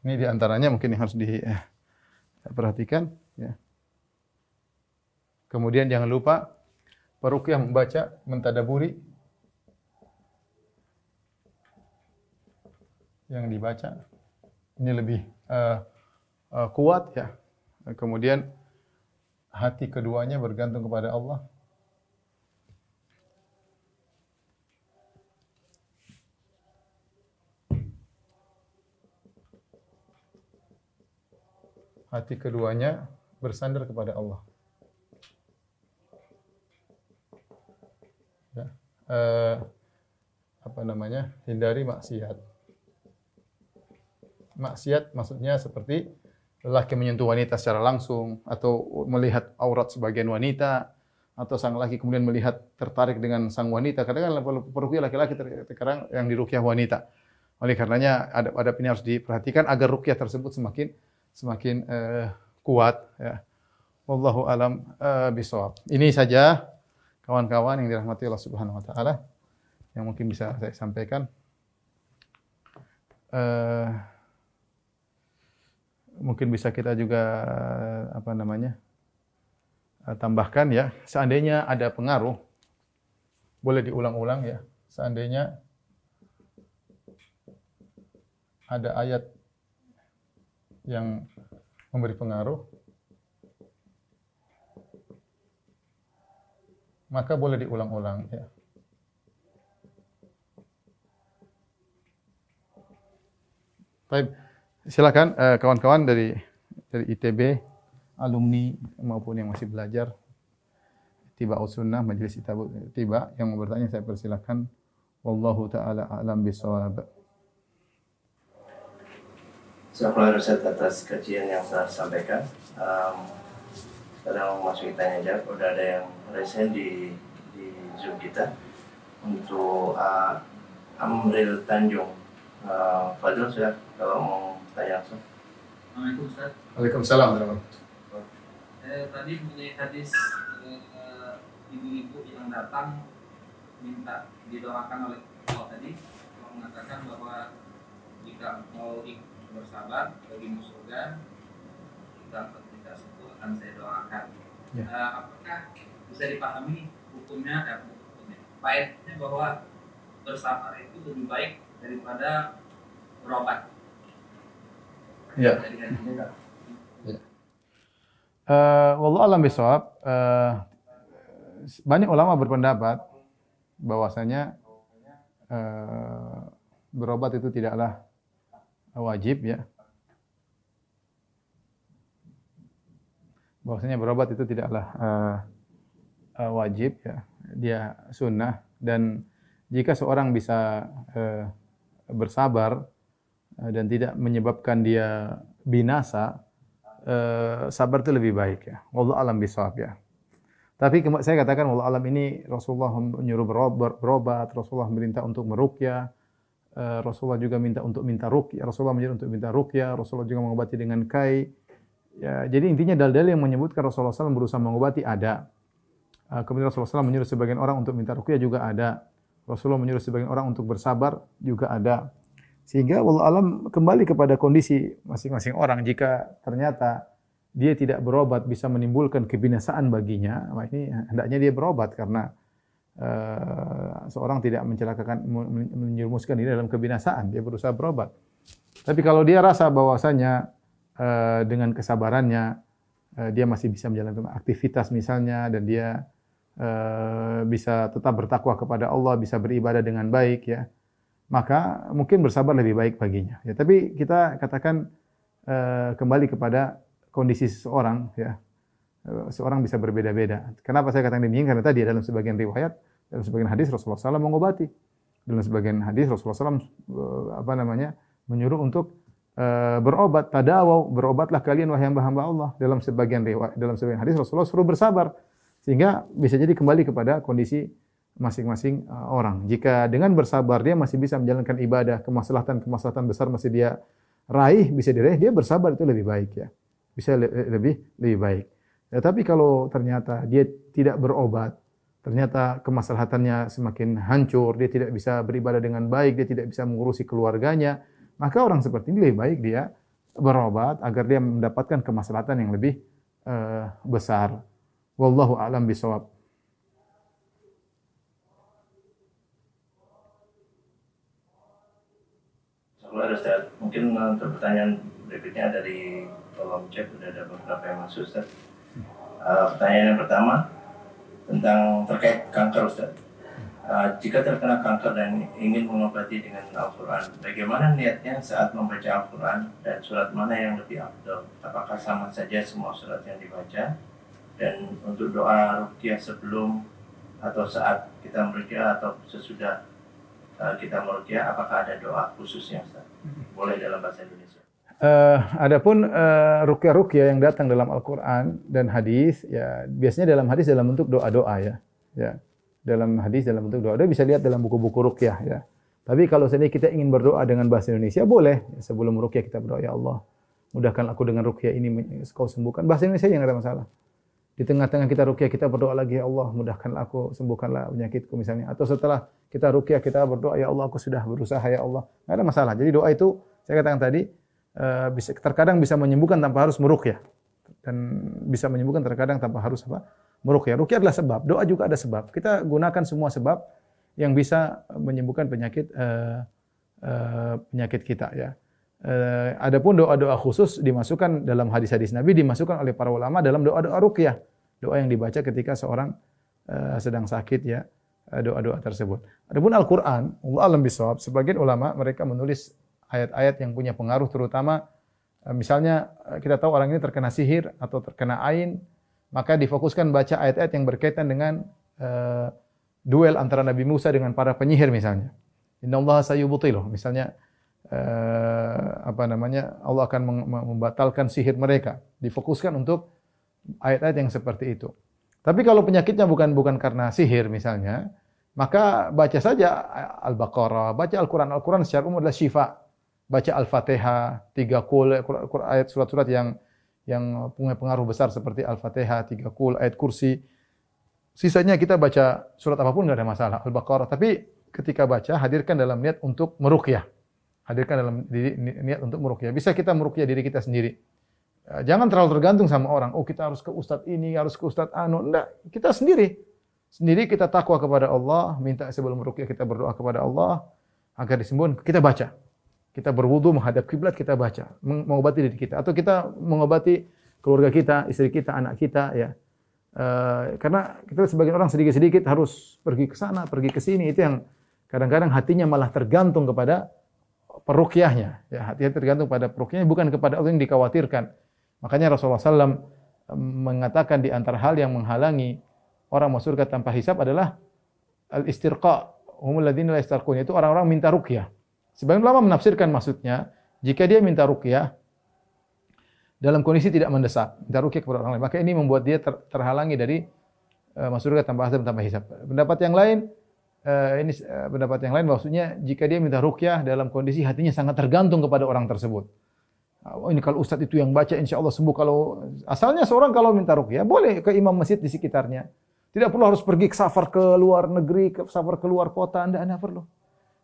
Ini di antaranya mungkin yang harus diperhatikan ya. Kemudian jangan lupa peruqyah membaca, mentadaburi yang dibaca. Ini lebih kuat ya. Kemudian hati keduanya bergantung kepada Allah. Hati keduanya bersandar kepada Allah. Ya. Hindari maksiat. Maksiat maksudnya seperti lelaki menyentuh wanita secara langsung, atau melihat aurat sebagian wanita, atau sang laki kemudian melihat tertarik dengan sang wanita. Kadang-kadang peruqyah laki-laki terkadang yang diruqyah wanita. Oleh karenanya adab-adab ini harus diperhatikan agar ruqyah tersebut semakin kuat ya. Wallahu alam bishawab. Ini saja kawan-kawan yang dirahmati Allah Subhanahu wa taala yang mungkin bisa saya sampaikan. Mungkin bisa kita juga tambahkan ya, seandainya ada pengaruh boleh diulang-ulang ya. Seandainya ada ayat yang memberi pengaruh, maka boleh diulang-ulang ya. Baik, silakan kawan-kawan dari ITB, alumni maupun yang masih belajar Ittiba'us Sunnah, Majelis Ittiba yang mau bertanya saya persilakan. Wallahu taala a'lam bishawab. Assalamualaikum Ustaz atas kajian yang telah disampaikan. Sekarang masuk tanya jawab. Udah ada yang resen di Zoom kita untuk Amril Tanjung. Fadil sudah kalau mau tanya langsung. Assalamualaikum Ustaz. Waalaikumsalam. Tadi mengenai hadis ibu-ibu yang datang minta didoakan oleh Allah tadi, Allah mengatakan bahwa jika mau bersabar bagimu surga, jika tidak syukur akan saya doakan. Ya. Apakah bisa dipahami hukumnya dan hukumnya? Faedahnya bahwa bersabar itu lebih baik daripada berobat. Ya. Wallahu a'lam bishawab. Banyak ulama berpendapat bahwasanya berobat itu tidaklah wajib ya. Bahwasanya berobat itu tidaklah wajib ya. Dia sunnah, dan jika seorang bisa bersabar dan tidak menyebabkan dia binasa, sabar itu lebih baik ya. Wallahu a'lam bishawab ya. Tapi saya katakan wallahu a'lam ini Rasulullah menyuruh berobat, Rasulullah memerintah untuk meruqyah, Rasulullah juga minta ruqyah, Rasulullah menyuruh untuk minta ruqyah, Rasulullah juga mengobati dengan kai. Ya, jadi intinya dalil-dalil yang menyebutkan Rasulullah SAW berusaha mengobati ada. Kemudian Rasulullah SAW menyuruh sebagian orang untuk minta ruqyah juga ada. Rasulullah menyuruh sebagian orang untuk bersabar juga ada. Sehingga wallahu alam kembali kepada kondisi masing-masing orang. Jika ternyata dia tidak berobat bisa menimbulkan kebinasaan baginya, maka ini hendaknya dia berobat karena seorang tidak menjerumuskan diri dalam kebinasaan, dia berusaha berobat. Tapi kalau dia rasa bahwasanya dengan kesabarannya dia masih bisa menjalankan aktivitas misalnya, dan dia bisa tetap bertakwa kepada Allah, bisa beribadah dengan baik ya, maka mungkin bersabar lebih baik baginya. Ya, tapi kita katakan kembali kepada kondisi seseorang ya. Seorang bisa berbeda-beda. Kenapa saya katakan demikian? Karena tadi dalam sebagian riwayat, dalam sebagian hadis Rasulullah SAW mengobati. Dalam sebagian hadis Rasulullah SAW menyuruh untuk berobat, tadawaw, berobatlah kalian wahai hamba-hamba Allah. Dalam sebagian hadis Rasulullah suruh bersabar sehingga bisa jadi kembali kepada kondisi masing-masing orang. Jika dengan bersabar dia masih bisa menjalankan ibadah, kemaslahatan besar masih dia bisa diraih, dia bersabar itu lebih baik ya. Bisa lebih baik. Ya, tapi kalau ternyata dia tidak berobat, ternyata kemaslahatannya semakin hancur, dia tidak bisa beribadah dengan baik, dia tidak bisa mengurusi keluarganya, maka orang seperti ini lebih baik dia berobat agar dia mendapatkan kemaslahatan yang lebih besar. Wallahu a'lam bishawab. Ustaz, mungkin untuk pertanyaan berikutnya dari kolom chat sudah ada beberapa yang masuk, Ustaz. Pertanyaan yang pertama tentang terkait kanker, Ustaz. Jika terkena kanker dan ingin mengobati dengan Al-Quran, bagaimana niatnya saat membaca Al-Quran dan surat mana yang lebih afdal? Apakah sama saja semua surat yang dibaca? Dan untuk doa ruqyah sebelum atau saat kita meruqyah atau sesudah kita meruqyah, apakah ada doa khususnya, Ustaz? Boleh dalam bahasa Indonesia. Adapun ruqyah yang datang dalam Al-Quran dan hadis, ya biasanya dalam hadis dalam bentuk doa-doa ya. Dalam hadis dalam bentuk doa. Anda bisa lihat dalam buku-buku ruqyah ya. Tapi kalau seandainya kita ingin berdoa dengan bahasa Indonesia boleh. Sebelum ruqyah kita berdoa, ya Allah, mudahkan aku dengan ruqyah ini, Kau sembuhkan. Bahasa Indonesia yang ada masalah. Di tengah-tengah kita ruqyah kita berdoa lagi, ya Allah, mudahkan aku, sembuhkanlah penyakitku misalnya. Atau setelah kita ruqyah kita berdoa, ya Allah, aku sudah berusaha, ya Allah. Enggak ada masalah. Jadi doa itu saya katakan tadi terkadang bisa menyembuhkan tanpa harus meruqyah. Dan bisa menyembuhkan terkadang tanpa harus meruqyah. Ruqyah adalah sebab, doa juga ada sebab. Kita gunakan semua sebab yang bisa menyembuhkan penyakit kita ya. Adapun doa-doa khusus dimasukkan dalam hadis-hadis Nabi, dimasukkan oleh para ulama dalam doa-doa ruqyah. Doa yang dibaca ketika seorang sedang sakit ya, doa-doa tersebut. Adapun Al-Qur'an, Allah alam bisawab, sebagian ulama mereka menulis ayat-ayat yang punya pengaruh, terutama misalnya kita tahu orang ini terkena sihir atau terkena ain, maka difokuskan baca ayat-ayat yang berkaitan dengan duel antara Nabi Musa dengan para penyihir misalnya. Innallaha sayubtiluh, misalnya Allah akan membatalkan sihir mereka. Difokuskan untuk ayat-ayat yang seperti itu. Tapi kalau penyakitnya bukan karena sihir misalnya, maka baca saja Al-Baqarah, baca Al-Quran secara umum adalah syifa. Baca Al-Fatihah, 3 qul, ayat surat-surat yang punya pengaruh besar seperti Al-Fatihah, 3 qul, ayat kursi. Sisanya kita baca surat apapun enggak ada masalah, Al-Baqarah. Tapi ketika baca, hadirkan dalam niat untuk meruqyah. Hadirkan dalam niat untuk meruqyah. Bisa kita meruqyah diri kita sendiri. Jangan terlalu tergantung sama orang. Oh, kita harus ke ustaz ini, harus ke ustaz anu. Enggak, kita sendiri. Sendiri kita takwa kepada Allah, minta sebelum meruqyah kita berdoa kepada Allah agar disembuhkan, kita baca. Kita berwudu menghadap kiblat, kita baca, mengobati diri kita, atau kita mengobati keluarga kita, istri kita, anak kita, ya. Karena kita sebagian orang sedikit-sedikit harus pergi ke sana, pergi ke sini, itu yang kadang-kadang hatinya malah tergantung kepada peruqyahnya, ya. Hatinya tergantung pada peruqyahnya, bukan kepada Allah yang dikhawatirkan. Makanya Rasulullah SAW mengatakan di antara hal yang menghalangi orang masuk surga tanpa hisab adalah al-istirqa, humul ladzina la yastarqun, itu orang-orang minta ruqyah. Sebagian ulama menafsirkan maksudnya, jika dia minta ruqyah dalam kondisi tidak mendesak, minta ruqyah kepada orang lain, maka ini membuat dia terhalangi dari masuk surga tanpa azab, tanpa hisab. Pendapat yang lain, maksudnya jika dia minta ruqyah dalam kondisi hatinya sangat tergantung kepada orang tersebut. Oh, ini kalau ustaz itu yang baca insya Allah sembuh. Kalau asalnya seorang kalau minta ruqyah boleh ke imam masjid di sekitarnya. Tidak perlu harus pergi ke safar ke luar negeri, ke safar ke luar kota, Anda perlu.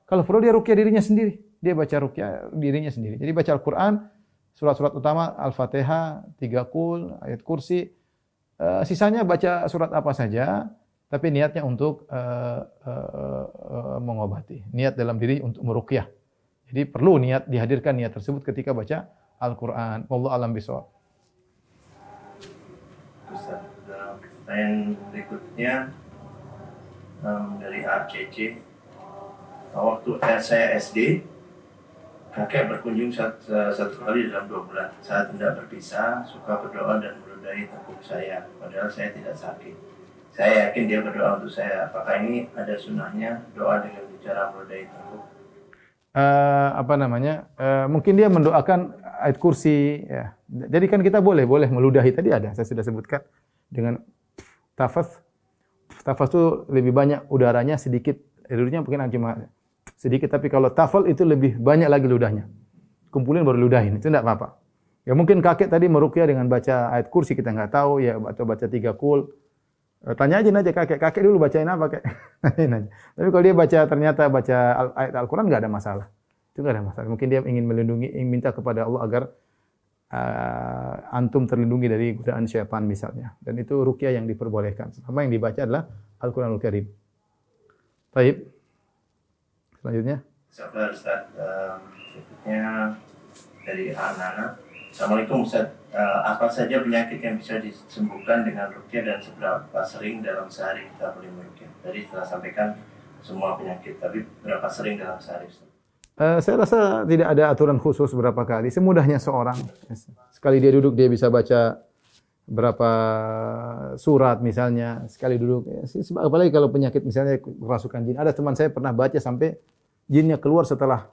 Kalau perlu dia ruqyah dirinya sendiri. Dia baca ruqyah dirinya sendiri. Jadi baca Al-Quran, surat-surat utama, Al-Fatihah, 3 qul, ayat kursi. Sisanya baca surat apa saja, tapi niatnya untuk mengobati. Niat dalam diri untuk meruqyah. Jadi perlu dihadirkan niat tersebut ketika baca Al-Quran. Wallahu a'lam bishawab. Ustaz, pertanyaan berikutnya dari ACC. Waktu saya SD, kakek berkunjung satu kali dalam 2 bulan. Saat tidak berpisah, suka berdoa dan meludahi tengkuk saya, padahal saya tidak sakit. Saya yakin dia berdoa untuk saya. Apakah ini ada sunnahnya doa dengan cara meludahi tubuh? Mungkin dia mendoakan ayat kursi ya. Jadi kan kita boleh meludahi, tadi ada saya sudah sebutkan dengan tafas. Tafas itu lebih banyak udaranya, sedikit ludahnya mungkin cuma sedikit, tapi kalau tafal itu lebih banyak lagi ludahnya. Kumpulin baru ludahin, itu tidak apa-apa. Ya mungkin kakek tadi meruqyah dengan baca ayat kursi, kita nggak tahu ya, atau baca 3 kul. Tanya aja kakek dulu bacain apa kek. Tapi kalau dia ternyata baca ayat Al-Quran nggak ada masalah. Itu nggak ada masalah. Mungkin dia ingin minta kepada Allah agar antum terlindungi dari godaan syaitan misalnya. Dan itu ruqyah yang diperbolehkan. Sama yang dibaca adalah Al-Quranul Karim. Baik. Selanjutnya. Ustaz, berikutnya dari anak-anak. Assalamualaikum Ustaz. Apa saja penyakit yang bisa disembuhkan dengan ruqyah dan seberapa sering dalam sehari kita boleh meruqyah? Tadi telah sampaikan semua penyakit, tapi berapa sering dalam sehari? Saya rasa tidak ada aturan khusus berapa kali. Semudahnya seorang. Sekali dia duduk dia bisa baca berapa surat misalnya. Sekali duduk. Apalagi kalau penyakit misalnya kerasukan jin. Ada teman saya pernah baca sampai jinnya keluar setelah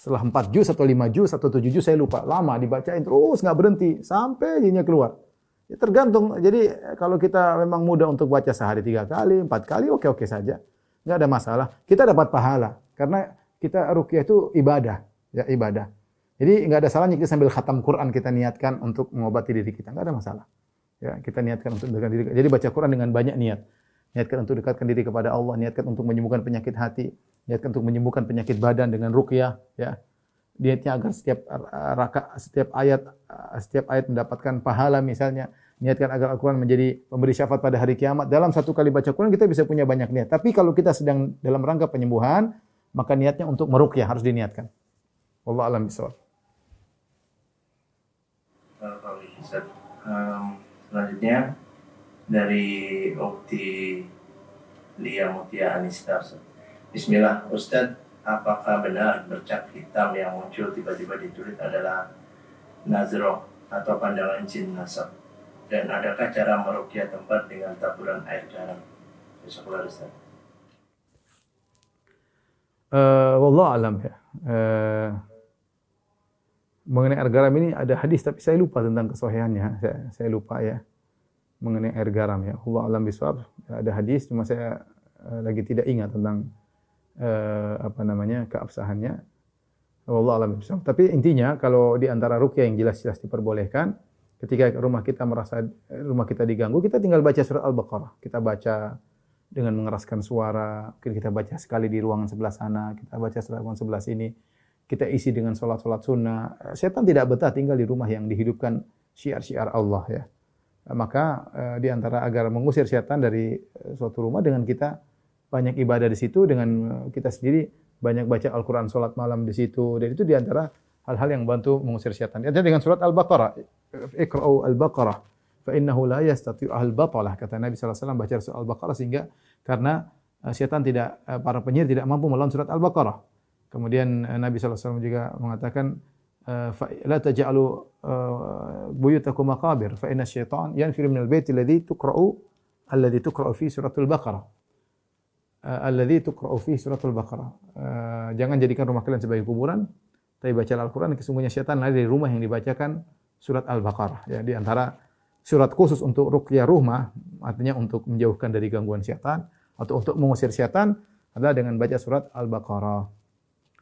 4 juz atau 5 juz atau 7 juz, saya lupa. Lama dibacain terus nggak berhenti sampai jinnya keluar. Ya tergantung. Jadi kalau kita memang mudah untuk baca sehari 3 kali, 4 kali, oke saja. Nggak ada masalah. Kita dapat pahala karena kita ruqyah itu ibadah, ya ibadah. Jadi nggak ada salahnya kita sambil khatam Quran kita niatkan untuk mengobati diri kita, nggak ada masalah. Ya kita niatkan untuk dekatkan diri. Jadi baca Quran dengan banyak niat. Niatkan untuk dekatkan diri kepada Allah, niatkan untuk menyembuhkan penyakit hati, niatkan untuk menyembuhkan penyakit badan dengan ruqyah, ya. Niatnya agar setiap ayat mendapatkan pahala misalnya. Niatkan agar Al-Quran menjadi pemberi syafaat pada hari kiamat. Dalam satu kali baca Quran kita bisa punya banyak niat. Tapi kalau kita sedang dalam rangka penyembuhan, maka niatnya untuk meruqyah harus diniatkan. Wallahu a'lam bishawab. Selanjutnya dari Ukti Lia Mutia Anista. Bismillah, Ustaz, apakah benar bercak hitam yang muncul tiba-tiba di kulit adalah nazroh atau pandangan jin nasab? Dan adakah cara meruqyah tempat dengan taburan air garam? Bismillah, Ustaz. Wallahu a'lam ya. Mengenai air garam ini ada hadis tapi saya lupa tentang kesahihannya. Saya lupa ya. Mengenai air garam ya. Wallahu a'lam bishawab. Ada hadis cuma saya lagi tidak ingat tentang keabsahannya. Wallahu a'lam bishawab. Tapi intinya kalau di antara ruqyah yang jelas-jelas diperbolehkan, ketika rumah kita diganggu, kita tinggal baca surat Al-Baqarah. Kita baca dengan mengeraskan suara, kita baca sekali di ruangan sebelah sana, kita baca ruangan sebelah sini, kita isi dengan sholat-sholat sunnah. Setan tidak betah tinggal di rumah yang dihidupkan syiar-syiar Allah ya. Maka di antara agar mengusir setan dari suatu rumah dengan kita banyak ibadah di situ, dengan kita sendiri banyak baca Al-Quran, sholat malam di situ, dan itu di antara hal-hal yang membantu mengusir setan. Jadi dengan surat Al-Baqarah, Iqra'u Al-Baqarah fa innahu la yastati'u al-batalah, kata Nabi sallallahu alaihi wasallam, baca surat Al-Baqarah sehingga karena setan para penyihir tidak mampu melawan surat Al-Baqarah. Kemudian Nabi sallallahu alaihi wasallam juga mengatakan la taj'alu buyutakum maqabir fa inna asy-syaitan yanfiru minal baiti alladhi tuqra'u fi suratul Baqarah. Alladhi tuqra'u fi suratul Baqarah. Jangan jadikan rumah kalian sebagai kuburan, tapi baca Al-Quran, kesungguhnya syaitan lari dari rumah yang dibacakan surat Al-Baqarah. Ya, di antara surat khusus untuk ruqyah rumah, artinya untuk menjauhkan dari gangguan syaitan atau untuk mengusir syaitan adalah dengan baca surat Al-Baqarah.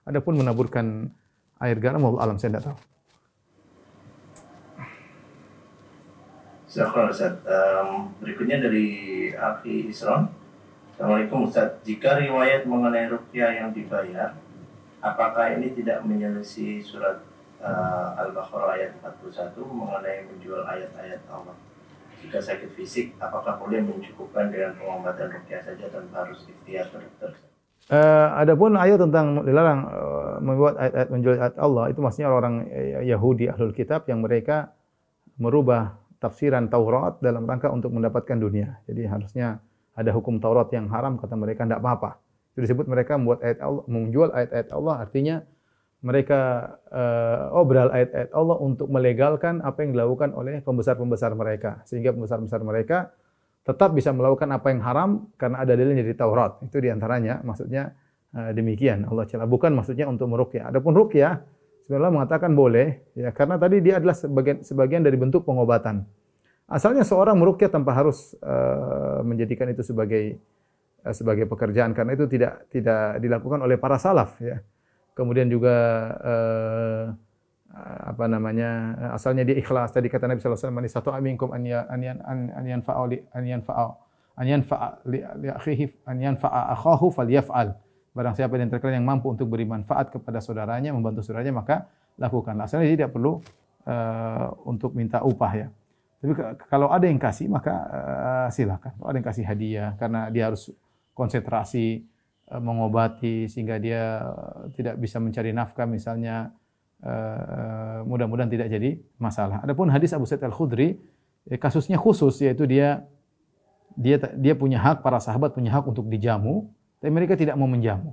Adapun menaburkan air garam, wallahu alam, saya tidak tahu. Silakan Ustaz. Berikutnya dari Akhi Isron. Assalamualaikum Ustaz. Jika riwayat mengenai ruqyah yang dibayar, apakah ini tidak menyelisih surat Al-Baqarah ayat 41 mengenai menjual ayat-ayat Allah? Jika sakit fisik, apakah boleh mencukupkan dengan pengobatan ruqyah saja tanpa harus ikhtiar ke dokter? Adapun ayat tentang dilarang membuat ayat-ayat menjual ayat Allah, itu maksudnya orang Yahudi Ahlul Kitab yang mereka merubah tafsiran Taurat dalam rangka untuk mendapatkan dunia. Jadi harusnya ada hukum Taurat yang haram, kata mereka tidak apa-apa. Itu disebut mereka membuat ayat Allah, menjual ayat-ayat Allah, artinya mereka obral ayat-ayat Allah untuk melegalkan apa yang dilakukan oleh pembesar-pembesar mereka, sehingga pembesar-pembesar mereka tetap bisa melakukan apa yang haram karena ada dalilnya di Taurat. Itu diantaranya, maksudnya Demikian Allah Ta'ala. Bukan maksudnya untuk meruqyah. Adapun ruqyah, sebenarnya mengatakan boleh, ya, karena tadi dia adalah sebagian dari bentuk pengobatan. Asalnya seorang meruqyah tanpa harus menjadikan itu sebagai pekerjaan, karena itu tidak dilakukan oleh para salaf, ya. Kemudian juga asalnya dia ikhlas. Tadi kata Nabi sallallahu alaihi wasallam, "Man istata'a minkum an yanfa'a akhahu falyaf'al." Barang siapa di antara kalian yang mampu untuk beri manfaat kepada saudaranya, membantu saudaranya, maka lakukanlah. Asalnya dia tidak perlu untuk minta upah, ya. Tapi kalau ada yang kasih, maka silakan. Kalau ada yang kasih hadiah karena dia harus konsentrasi mengobati sehingga dia tidak bisa mencari nafkah misalnya, mudah-mudahan tidak jadi masalah. Adapun hadis Abu Sa'id Al-Khudri, kasusnya khusus, yaitu dia punya hak, para sahabat punya hak untuk dijamu, tapi mereka tidak mau menjamu.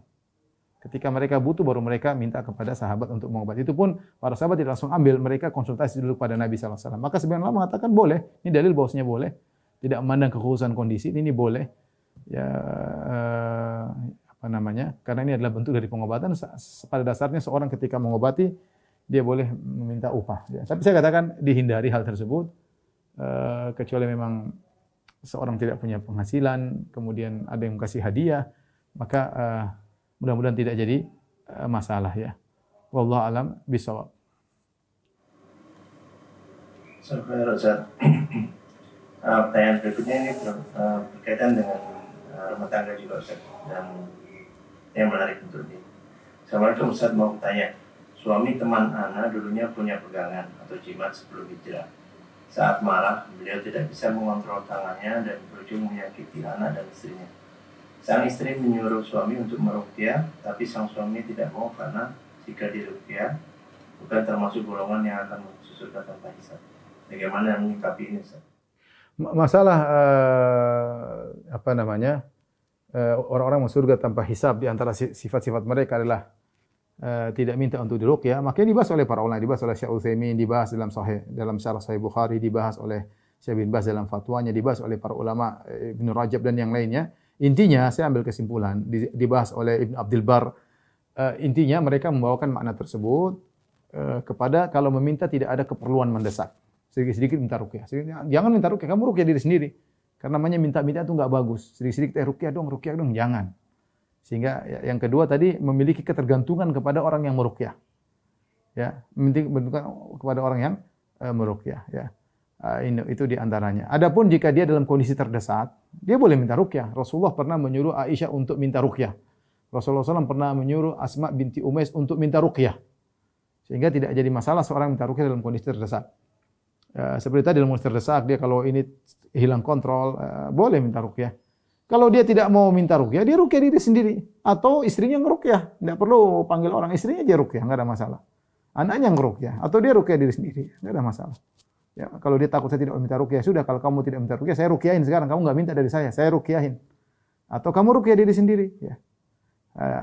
Ketika mereka butuh, baru mereka minta kepada sahabat untuk mengobati. Itu pun para sahabat tidak langsung ambil, mereka konsultasi dulu pada Nabi sallallahu alaihi wasallam. Maka sebagian ulama mengatakan boleh. Ini dalil bahwasanya boleh. Tidak memandang kekhususan kondisi, ini boleh. Ya, karena ini adalah bentuk dari pengobatan. Pada dasarnya seorang ketika mengobati, dia boleh meminta upah. Ya. Tapi saya katakan dihindari hal tersebut, kecuali memang seorang tidak punya penghasilan, kemudian ada yang kasih hadiah, maka mudah-mudahan tidak jadi masalah, ya. Wallahu a'lam bishawab. Pertanyaan berikutnya ini berkaitan dengan rumah tangga juga, Ustaz, dan yang menarik untuk ini. Assalamualaikum, Ustaz, mau bertanya. Suami teman Ana dulunya punya pegangan atau jimat sebelum hijrah. Saat marah, beliau tidak bisa mengontrol tangannya dan berujung menyakiti anak dan istrinya. Sang istri menyuruh suami untuk meruqyah, tapi sang suami tidak mau karena jika diruqyah bukan termasuk golongan yang akan masuk surga tanpa hisab. Bagaimana menyikapi ini, Ustaz? Masalah orang-orang masuk surga tanpa hisab, di antara sifat-sifat mereka adalah tidak minta untuk diruqyah. Makanya dibahas oleh para ulama, dibahas oleh Syekh Utsaimin, dibahas dalam syarah Sahih Bukhari, dibahas oleh Syekh bin Baz dalam fatwanya, dibahas oleh para ulama Ibnu Rajab dan yang lainnya. Intinya saya ambil kesimpulan, dibahas oleh Ibnu Abdul Bar. Intinya mereka membawakan makna tersebut kepada kalau meminta tidak ada keperluan mendesak. Sedikit-sedikit minta ruqyah. Jangan minta ruqyah, kamu ruqyah diri sendiri. Karena namanya minta-minta itu enggak bagus. Sedikit-sedikit ruqyah dong, jangan. Sehingga yang kedua tadi memiliki ketergantungan kepada orang yang meruqyah. Ya, memiliki kepada orang yang meruqyah, ya. Itu di antaranya. Adapun jika dia dalam kondisi terdesak, dia boleh minta ruqyah. Rasulullah pernah menyuruh Aisyah untuk minta ruqyah. Rasulullah SAW pernah menyuruh Asma binti Umais untuk minta ruqyah. Sehingga tidak jadi masalah seorang minta ruqyah dalam kondisi terdesak. Seperti tadi dalam kondisi terdesak, dia kalau ini hilang kontrol, boleh minta ruqyah. Kalau dia tidak mau minta ruqyah, dia ruqyah diri sendiri. Atau istrinya ngeruqyah. Tidak perlu panggil orang, istrinya aja ruqyah, enggak ada masalah. Anaknya ngeruqyah. Atau dia ruqyah diri sendiri, enggak ada masalah. Ya, kalau dia takut saya tidak minta ruqyah, sudah kalau kamu tidak minta ruqyah, saya ruqyahin sekarang. Kamu enggak minta dari saya ruqyahin. Atau kamu ruqyah diri sendiri, ya.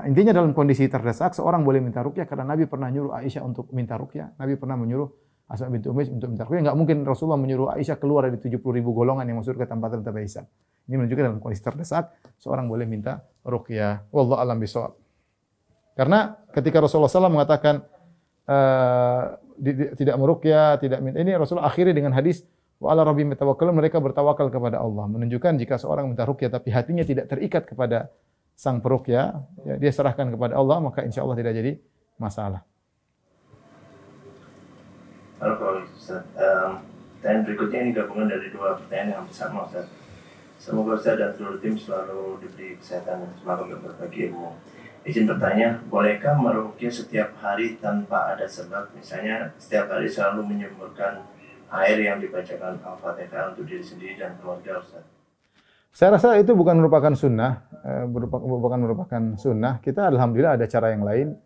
Intinya dalam kondisi terdesak seorang boleh minta ruqyah karena Nabi pernah nyuruh Aisyah untuk minta ruqyah. Nabi pernah menyuruh Asma binti Umais untuk minta ruqyah. Enggak mungkin Rasulullah menyuruh Aisyah keluar dari 70.000 golongan yang masuk ke tempat tanpa hisab. Ini menunjukkan dalam kondisi terdesak seorang boleh minta ruqyah. Wallahu a'lam bishawab. Karena ketika Rasulullah SAW mengatakan tidak meruqyah, tidak minta. Ini Rasulullah akhiri dengan hadis wa 'ala rabbihim yatawakkalun, mereka bertawakal kepada Allah. Menunjukkan jika seorang minta ruqyah tapi hatinya tidak terikat kepada sang peruqyah, ya, dia serahkan kepada Allah, maka insyaallah tidak jadi masalah. Kalau Ustaz, pertanyaan berikutnya ini gabungan dari dua pertanyaan yang sama, Ustaz. Semoga Ustaz dan seluruh tim selalu diberi kesehatan dan semangat untuk berbagi ilmu. Izin bertanya, bolehkah meruqyah setiap hari tanpa ada sebab? Misalnya setiap hari selalu menyemburkan air yang dibacakan Al-Fatihah untuk diri sendiri dan keluarga, Ustaz. Saya rasa itu bukan merupakan sunnah, bukan merupakan sunnah. Kita alhamdulillah ada cara yang lain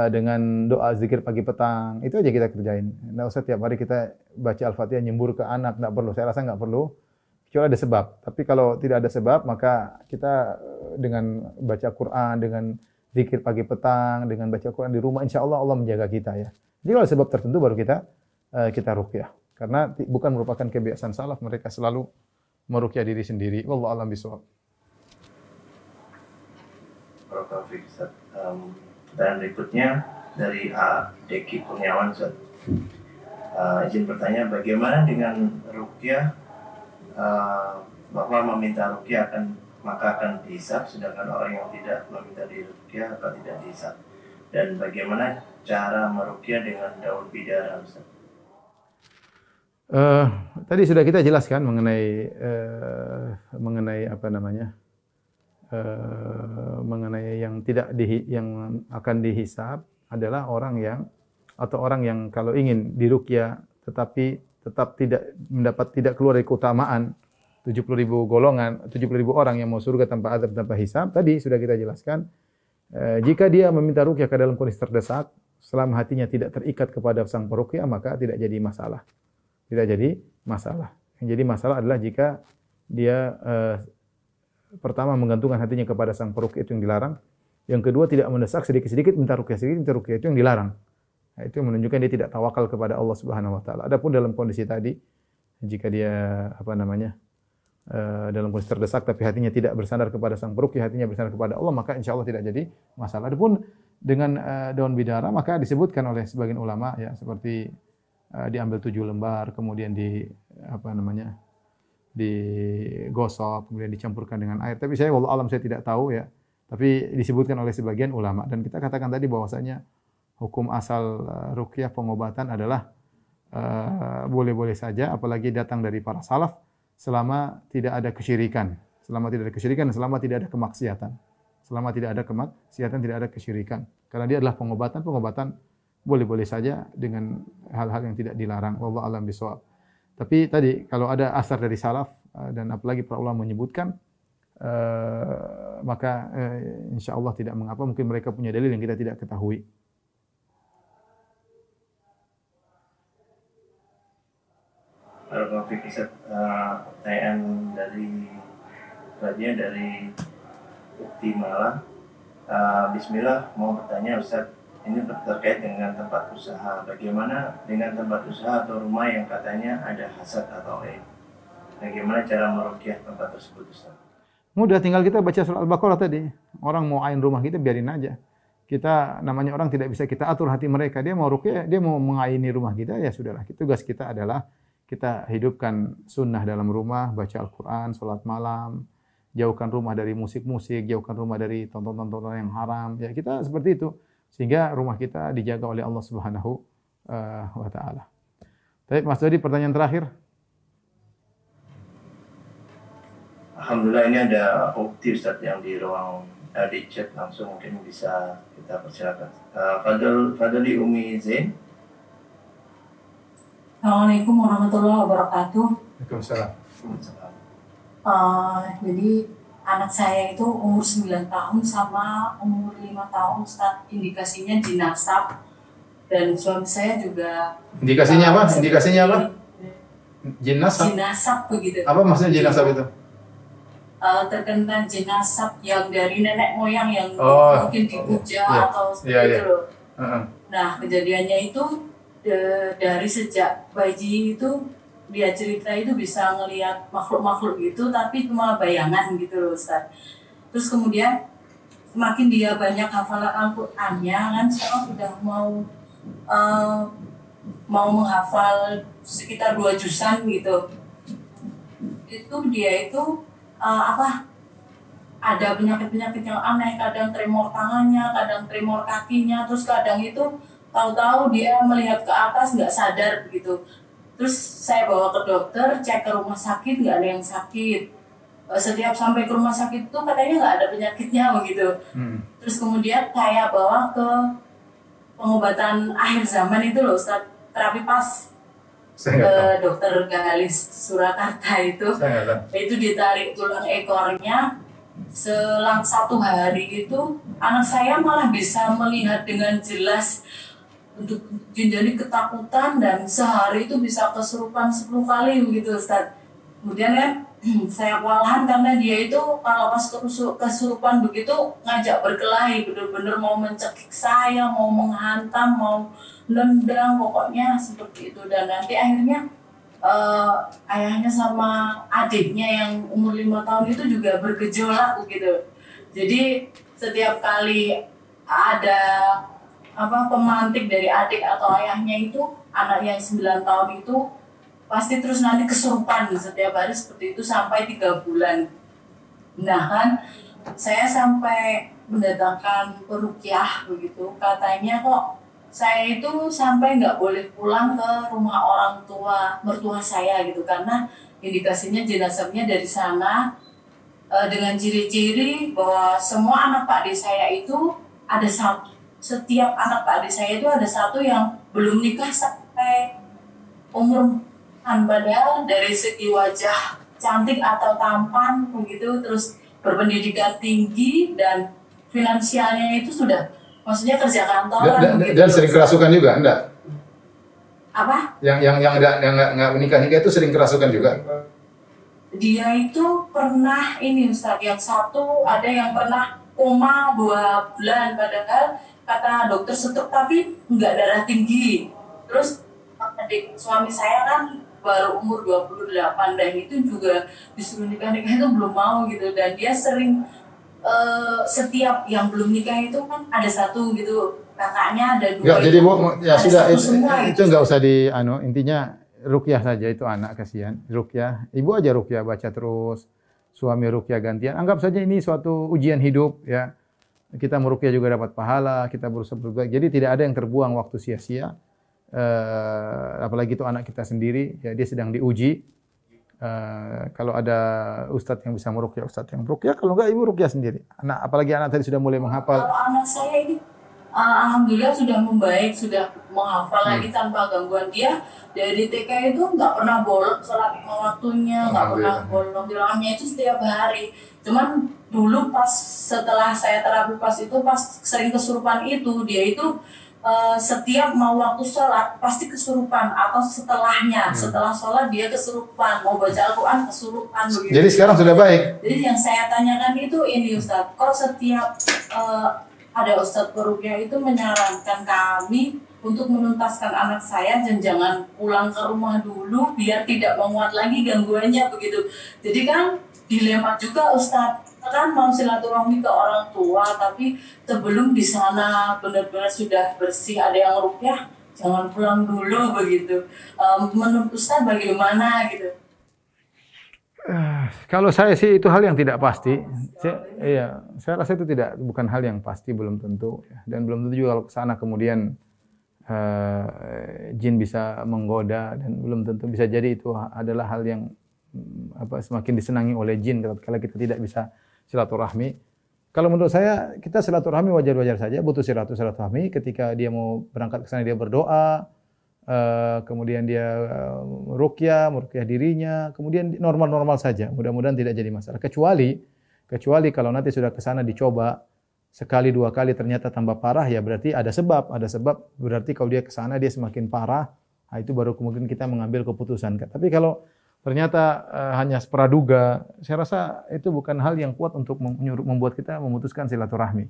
dengan doa zikir pagi petang. Itu aja kita kerjain. Nggak usah tiap hari kita baca Al-Fatihah nyembur ke anak, nggak perlu. Saya rasa nggak perlu. Kecuali ada sebab. Tapi kalau tidak ada sebab, maka kita dengan baca Quran, dengan zikir pagi petang, dengan baca Quran di rumah, insya Allah Allah menjaga kita, ya. Jadi kalau sebab tertentu baru kita ruqyah. Karena bukan merupakan kebiasaan salaf, mereka selalu meruqyah diri sendiri. Wallahu a'lam bishawab. Taufik Ustaz. Pertanyaan berikutnya dari A. Deki Kurniawan Ustaz. Izin bertanya, bagaimana dengan ruqyah, bahwa meminta ruqyah maka akan dihisab, sedangkan orang yang tidak meminta diruqyah akan tidak dihisab. Dan bagaimana cara meruqyah dengan daun bidara Ustaz? Tadi sudah kita jelaskan mengenai apa namanya, mengenai yang yang akan dihisab adalah orang yang kalau ingin diruqyah tetapi tetap tidak keluar dari keutamaan 70.000 golongan, 70.000 orang yang mau surga tanpa azab, tanpa hisab. Tadi sudah kita jelaskan, jika dia meminta ruqyah ke dalam kondisi terdesak, selama hatinya tidak terikat kepada sang peruqyah, maka tidak jadi masalah. Tidak jadi masalah. Yang jadi masalah adalah jika dia pertama menggantungkan hatinya kepada sang peruqyah, itu yang dilarang. Yang kedua tidak mendesak, sedikit-sedikit minta ruqyah, itu yang dilarang. Nah, itu menunjukkan dia tidak tawakal kepada Allah Subhanahu wa taala. Adapun dalam kondisi tadi, jika dia dalam kondisi terdesak tapi hatinya tidak bersandar kepada sang peruqyah, hatinya bersandar kepada Allah, maka insya Allah tidak jadi masalah. Adapun dengan daun bidara, maka disebutkan oleh sebagian ulama ya, seperti diambil 7 lembar, kemudian digosok, kemudian dicampurkan dengan air. Tapi saya wallahu alam, saya tidak tahu ya. Tapi disebutkan oleh sebagian ulama, dan kita katakan tadi bahwasanya hukum asal ruqyah pengobatan adalah boleh-boleh saja, apalagi datang dari para salaf, selama tidak ada kesyirikan, selama tidak ada kemaksiatan. Selama tidak ada kemaksiatan, tidak ada kesyirikan. Karena dia adalah pengobatan boleh-boleh saja dengan hal-hal yang tidak dilarang. Wallahu a'lam bishawab. Tapi tadi kalau ada asar dari salaf dan apalagi para ulama menyebutkan, maka insya Allah tidak mengapa. Mungkin mereka punya dalil yang kita tidak ketahui. Kalau Ustaz, pertanyaan dari Ukti Malang. Bismillah, mau bertanya Ustaz, ini terkait dengan tempat usaha. Bagaimana dengan tempat usaha atau rumah yang katanya ada hasad atau aib? Bagaimana cara meruqyah tempat tersebut Ustaz? Mudah, tinggal kita baca surah Al-Baqarah tadi. Orang mau ain rumah kita, biarin aja. Kita namanya orang tidak bisa kita atur hati mereka. Dia mau ruqyah, dia mau mengaini rumah kita, ya sudahlah. Tugas kita adalah kita hidupkan sunnah dalam rumah, baca Al-Quran, sholat malam, jauhkan rumah dari musik-musik, jauhkan rumah dari tonton-tontonan yang haram. Ya kita seperti itu. Sehingga rumah kita dijaga oleh Allah Subhanahu wa taala. Baik, Mas Dodi, pertanyaan terakhir. Alhamdulillah, ini ada Ukti Ustaz yang di ruang di chat langsung, mungkin bisa kita persilakan. Fadli Umi Zain. Assalamualaikum warahmatullahi wabarakatuh. Waalaikumsalam. Jadi anak saya itu umur 9 tahun sama umur 5 tahun, Ustaz. Indikasinya jinasab. Dan suami saya juga. Indikasinya apa? Jinasab. Jinasab begitu. Apa maksudnya jinasab itu? Terkena jinasab yang dari nenek moyang yang mungkin dipuja atau seperti itu loh. Nah, kejadiannya itu dari sejak bayi itu dia cerita itu bisa ngelihat makhluk-makhluk gitu, tapi cuma bayangan gitu loh Ustaz. Terus kemudian semakin dia banyak hafalan Al-Qur'annya, kan sekarang sudah mau menghafal sekitar 2 juzan gitu. Itu dia itu ada penyakit-penyakit yang aneh, kadang tremor tangannya, kadang tremor kakinya, terus kadang itu tahu-tahu dia melihat ke atas nggak sadar begitu. Terus saya bawa ke dokter, cek ke rumah sakit, nggak ada yang sakit. Setiap sampai ke rumah sakit itu katanya nggak ada penyakitnya begitu. Terus kemudian saya bawa ke pengobatan akhir zaman itu loh Ustaz, terapi pas ke dokter Galis Surakarta itu. Itu ditarik tulang ekornya. Selang 1 hari itu anak saya malah bisa melihat dengan jelas, untuk jadi ketakutan, dan sehari itu bisa kesurupan 10 kali begitu Ustaz. Kemudian kan saya kewalahan karena dia itu kalau pas kesurupan begitu ngajak berkelahi, benar-benar mau mencekik saya, mau menghantam, mau nendang, pokoknya seperti itu. Dan nanti akhirnya ayahnya sama adiknya yang umur 5 tahun itu juga bergejolak begitu. Jadi setiap kali ada pemantik dari adik atau ayahnya itu, anak yang 9 tahun itu pasti terus nanti kesurupan setiap hari seperti itu sampai 3 bulan. Nah kan saya sampai mendatangkan peruqyah begitu, katanya kok saya itu sampai nggak boleh pulang ke rumah orang tua mertua saya gitu, karena indikasinya jenazahnya dari sana, dengan ciri-ciri bahwa semua anak Pak D saya itu ada satu, setiap anak Pak D saya itu ada satu yang belum nikah sampai umur, padahal dari segi wajah cantik atau tampan begitu, terus berpendidikan tinggi dan finansialnya itu sudah, maksudnya kerja kantoran begitu. Dan sering kerasukan juga, enggak? Apa? Yang enggak menikah itu sering kerasukan juga. Dia itu pernah ini Ustaz, yang satu ada yang pernah koma 2 bulan, padahal kata dokter stroke tapi nggak darah tinggi. Terus adik suami saya kan baru umur 28 dan itu juga disuruh nikah itu belum mau gitu, dan dia sering setiap yang belum nikah itu kan ada satu gitu, kakaknya ada 2. Enggak, jadi Bu, ya sudah itu gitu. enggak usah intinya ruqyah saja, itu anak kasihan. Ruqyah, ibu aja ruqyah baca terus, suami ruqyah gantian. Anggap saja ini suatu ujian hidup ya. Kita meruqyah juga dapat pahala, kita berusaha berbaik. Jadi tidak ada yang terbuang waktu sia-sia. Apalagi itu anak kita sendiri, ya dia sedang diuji. Kalau ada ustadz yang bisa meruqyah, ustadz yang meruqyah. Kalau enggak, ibu ruqyah sendiri. Apalagi anak tadi sudah mulai menghafal. Kalau anak saya ini alhamdulillah sudah membaik, sudah menghafal lagi tanpa gangguan. Dia dari TK itu nggak pernah bolong sholat lima waktunya, nggak pernah bolong tilawahnya itu setiap hari. Cuman dulu pas setelah saya terapi pas sering kesurupan itu, dia itu setiap mau waktu sholat pasti kesurupan, atau setelahnya setelah sholat dia kesurupan, mau baca Al-Quran kesurupan begitu. Jadi sekarang sudah baik. Jadi yang saya tanyakan itu ini Ustadz, kok setiap ada Ustadz peruqyah itu menyarankan kami untuk menuntaskan anak saya dan jangan pulang ke rumah dulu biar tidak menguat lagi gangguannya begitu. Jadi kan dilema juga Ustadz, kan mau silaturahmi ke orang tua tapi sebelum di sana benar-benar sudah bersih, ada yang ruqyah, jangan pulang dulu begitu. Menurut Ustadz bagaimana gitu? Kalau saya sih itu hal yang tidak pasti. Saya rasa itu bukan hal yang pasti, belum tentu. Dan belum tentu juga kalau ke sana kemudian jin bisa menggoda, dan belum tentu, bisa jadi itu adalah hal yang semakin disenangi oleh jin kalau kita tidak bisa silaturahmi. Kalau menurut saya kita silaturahmi wajar-wajar saja, butuh silaturahmi ketika dia mau berangkat ke sana, dia berdoa. Kemudian dia meruqyah dirinya, kemudian normal-normal saja. Mudah-mudahan tidak jadi masalah. Kecuali kalau nanti sudah ke sana dicoba sekali 2 kali ternyata tambah parah, ya berarti ada sebab. Berarti kalau dia ke sana dia semakin parah, itu baru kemudian kita mengambil keputusan. Tapi kalau ternyata hanya praduga, saya rasa itu bukan hal yang kuat untuk membuat kita memutuskan silaturahmi.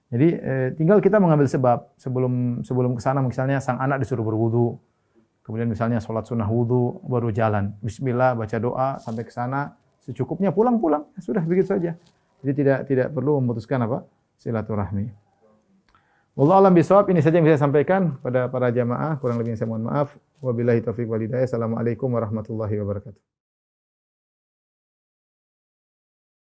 Jadi tinggal kita mengambil sebab. Sebelum ke sana misalnya sang anak disuruh berwudu, kemudian misalnya sholat sunnah wudu, baru jalan, bismillah, baca doa, sampai ke sana secukupnya, pulang, sudah begitu saja. Jadi tidak perlu memutuskan silaturahmi. Wallahu a'lam bishawab. Ini saja yang bisa saya sampaikan pada para jamaah, kurang lebihnya saya mohon maaf. Wabillahi taufiq wal hidayah. Assalamualaikum warahmatullahi wabarakatuh.